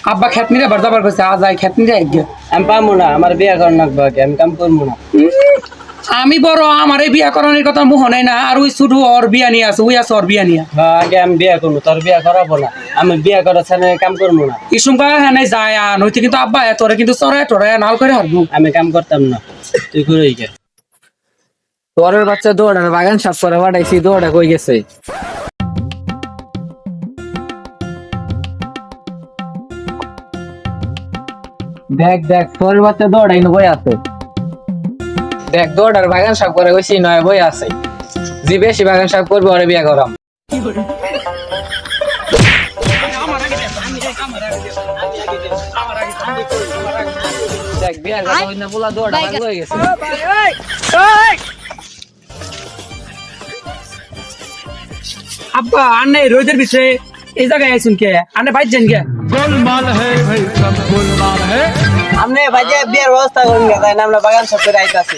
আব্বা খেত নিরে বারদাবার কইছে আজ আই খেত নিরে আইগে আমি পাবো না, আমার বিয়া করার নাকবো আগে, আমি কাম করবো না। আমি বড় আমার এই বিয়া করানোর কথা মুহ নাই না আর ওই শুধু ওর বিয়া নিয়ে আছে ওই আছে ওর বিয়া নিয়ে হ্যাঁ, আগে আমি বিয়া করবো, তোর বিয়া করাবো না। আমি বিয়া করার ছাড়া কাম করবো না। ইসুমকা হ্যাঁ নাই যায় নইতে কিন্তু আব্বা তোরে কিন্তু চড়ায় টড়ায় নাল করে হারবো আমি কাম করতাম না, তুই করে গে। তোরের বাচ্চা দৌড়া বাগান সাফ করে পাঠাইছি, দৌড়া কই গেছে? দেখ দেখ তোর বাচ্চা দৌড়াই বই আছে। দেখ দৌড়ার বাগান সাফ করে গেছি নয় বই আছে। যে বেশি বাগান সাফ করবে ওরে বিয়া করাম। দেখ বিয়ার কথা হইনা বলা দৌড়া ভাগ হয়ে গেছে। আব্বা আনে রোদের বিষয়ে এই জায়গায় আইসুন কে আনে বাইর যান কে আপনি ভাইজে বিয়ার ব্যবস্থা করুন না, তাই না আমরা বাগান সব করে আইতাছি।